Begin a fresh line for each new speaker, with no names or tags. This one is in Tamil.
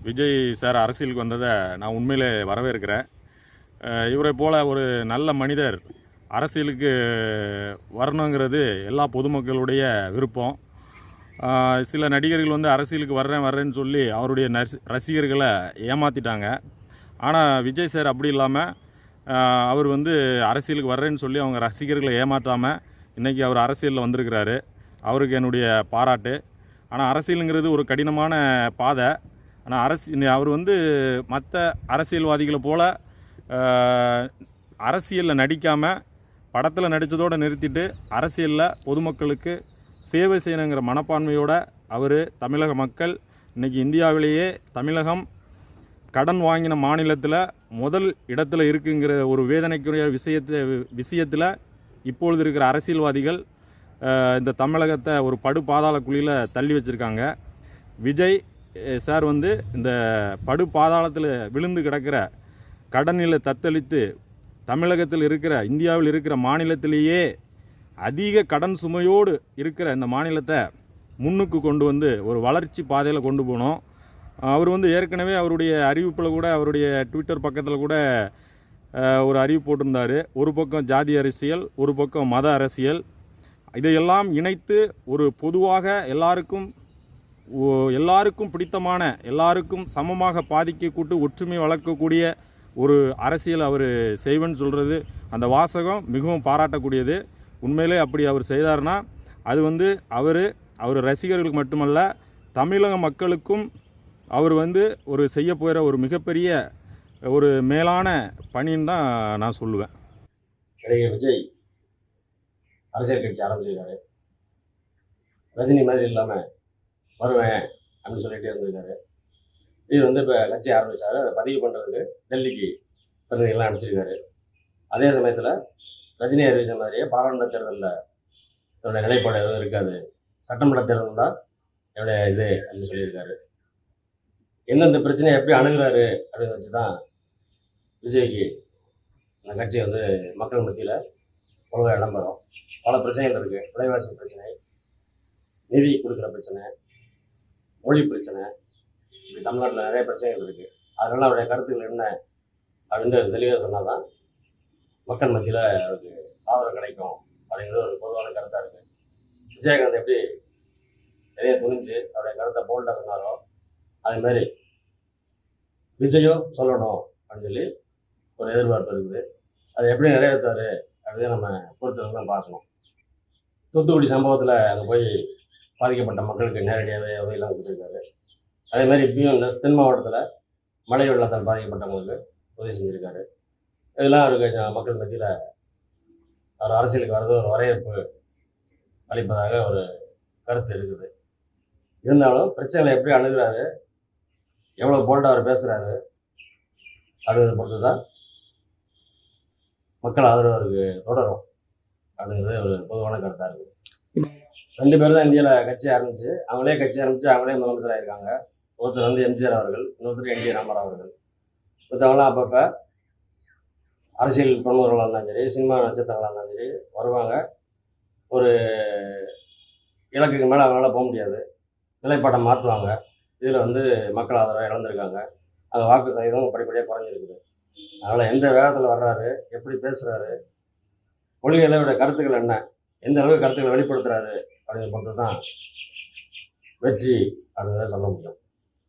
விஜய் சார் அரசியலுக்கு வந்ததை நான் உண்மையிலே வரவேற்கிறேன். இவரை போல் ஒரு நல்ல மனிதர் அரசியலுக்கு வரணுங்கிறது எல்லா பொதுமக்களுடைய விருப்பம். சில நடிகர்கள் வந்து அரசியலுக்கு வர்றேன்னு சொல்லி அவருடைய ரசிகர்களை ஏமாற்றிட்டாங்க. ஆனால் விஜய் சார் அப்படி இல்லாமல் அவர் வந்து அரசியலுக்கு வர்றேன்னு சொல்லி அவங்க ரசிகர்களை ஏமாற்றாமல் இன்றைக்கி அவர் அரசியலில் வந்திருக்கிறாரு. அவருக்கு என்னுடைய பாராட்டு. ஆனால் அரசியலுங்கிறது ஒரு கடினமான பாதை. ஆனால் அவர் வந்து மற்ற அரசியல்வாதிகளை போல் அரசியலில் நடிக்காமல் படத்தில் நடித்ததோடு நிறுத்திட்டு அரசியலில் பொதுமக்களுக்கு சேவை செய்யணுங்கிற மனப்பான்மையோடு அவர் தமிழக மக்கள் இன்றைக்கி இந்தியாவிலேயே தமிழகம் கடன் வாங்கின மாநிலத்தில் முதல் இடத்துல இருக்குங்கிற ஒரு வேதனைக்குரிய விஷயத்தில் இப்பொழுது இருக்கிற அரசியல்வாதிகள் இந்த தமிழகத்தை ஒரு படு பாதாள குழியில் தள்ளி வச்சுருக்காங்க. விஜய் சார் வந்து இந்த படு பாதாளத்தில் விழுந்து கிடக்கிற கடனில் தத்தளித்து தமிழகத்தில் இருக்கிற இந்தியாவில் இருக்கிற மாநிலத்திலேயே அதிக கடன் சுமையோடு இருக்கிற இந்த மாநிலத்தை முன்னுக்கு கொண்டு வந்து ஒரு வளர்ச்சி பாதையில் கொண்டு போனோம். அவர் வந்து ஏற்கனவே அவருடைய அறிவிப்பில் கூட அவருடைய ட்விட்டர் பக்கத்தில் கூட ஒரு அறிவிப்பு போட்டிருந்தார். ஒரு பக்கம் ஜாதி அரசியல், ஒரு பக்கம் மத அரசியல், இதையெல்லாம் இணைத்து ஒரு பொதுவாக எல்லாருக்கும் பிடித்தமான எல்லாருக்கும் சமமாக பாதிக்கக்கூட்டு ஒற்றுமை வளர்க்கக்கூடிய ஒரு அரசியல் அவர் செய்வேன்னு சொல்கிறது அந்த வாசகம் மிகவும் பாராட்டக்கூடியது. உண்மையிலே அப்படி அவர் செய்தார்னா அது வந்து அவர் ரசிகர்களுக்கு மட்டுமல்ல தமிழக மக்களுக்கும் அவர் வந்து ஒரு செய்ய போகிற ஒரு மிகப்பெரிய ஒரு மேலான பணின்னு தான் நான் சொல்லுவேன்.
நடிகர் விஜய் அரசியல் கட்சி ஆரம்பிச்சிருக்காரு. ரஜினி மாதிரி இல்லாமல் வருவேன் அப்படின்னு சொல்லிட்டு இருந்திருக்காரு. இது வந்து இப்போ கட்சி ஆரம்பித்தார். அதை பதிவு பண்ணுறதுக்கு டெல்லிக்கு பிரதிநிதிகள்லாம் அனுப்பிச்சிருக்காரு. அதே சமயத்தில் ரஜினி அறிவித்த மாதிரியே பாராளுமன்ற தேர்தலில் என்னுடைய நிலைப்பாடு எதுவும் இருக்காது, சட்டமன்ற தேர்தல் தான் என்னுடைய இது அப்படின்னு சொல்லியிருக்காரு. எந்தெந்த பிரச்சனையை எப்படி அணுகிறாரு அப்படின்னு வச்சு தான் விஜய்க்கு இந்த கட்சி வந்து மக்கள் மத்தியில் ஒழுங்காக இடம்பெறும். பல பிரச்சனைகள் இருக்குது. விலைவாசி பிரச்சனை, நிதி கொடுக்குற பிரச்சனை, மொழி பிரச்சனை, இப்படி தமிழ்நாட்டில் நிறைய பிரச்சனைகள் இருக்குது. அதனால் அவருடைய கருத்துக்கள் என்ன அப்படின்னு தெளிவாக சொன்னால் தான் மக்கள் மத்தியில் அவருக்கு ஆதரவு கிடைக்கும் அப்படிங்கிறது ஒரு பொதுவான கருத்தாக இருக்குது. விஜயகாந்த் எப்படி நிறைய துணிஞ்சு அவருடைய கருத்தை போல்டாக சொன்னாரோ அதேமாதிரி விஜயும் சொல்லணும் அப்படின்னு சொல்லி ஒரு எதிர்பார்ப்பு இருக்குது. அதை எப்படி நிறைவேற்றாரு அப்படின்னு நம்ம பொறுத்தவரை தான் பார்க்கணும். தூத்துக்குடி சம்பவத்தில் அங்கே போய் பாதிக்கப்பட்ட மக்களுக்கு நேரடியாகவே உதவியெல்லாம் கொடுத்துருக்காரு. அதேமாதிரி இப்பயும் தென் மாவட்டத்தில் மழை வெள்ளத்தால் பாதிக்கப்பட்டவங்களுக்கு உதவி செஞ்சுருக்காரு. இதெல்லாம் அவருக்கு மக்கள் மத்தியில் அவர் அரசியலுக்கு வர்றது ஒரு வரவேற்பு அளிப்பதாக ஒரு கருத்து இருக்குது. இருந்தாலும் பிரச்சனைகளை எப்படி அணுகிறாரு, எவ்வளோ போல்டாக அவர் பேசுகிறாரு அப்படிங்கிறத பொறுத்து தான் மக்கள் ஆதரவு அவருக்கு தொடரும் அப்படிங்கிறது ஒரு பொதுவான கருத்தாக இருக்குது. 2 பேர் தான் இந்தியாவில் கட்சி ஆரம்பித்து அவங்களே முதலமைச்சராக இருக்காங்க. ஒருத்தர் வந்து எம்ஜிஆர் அவர்கள், இன்னொருத்தர் என்டி ராமராவ் அவர்கள். மற்றவங்களாம் அப்பப்போ அரசியல் பிரமுகர்களாக இருந்தாலும் சரி, சினிமா நட்சத்திரங்களாக இருந்தாலும் சரி வருவாங்க. ஒரு இலக்குக்கு மேலே அவங்களால போக முடியாது, நிலைப்பாட்டை மாற்றுவாங்க. இதில் வந்து மக்கள் ஆதரவை இழந்திருக்காங்க. அந்த வாக்கு சதவீதம் படிப்படியாக குறைஞ்சிருக்குது. அதனால் எந்த வேகத்தில் வர்றாரு, எப்படி பேசுகிறாரு, கொள்கைகளோட கருத்துக்கள் என்ன, எந்த அளவுக்கு கருத்துக்களை வெளிப்படுத்துகிறாரு அப்படிங்கிறத பொறுத்து தான் வெற்றி அப்படிங்கிறத சொல்ல முடியும்.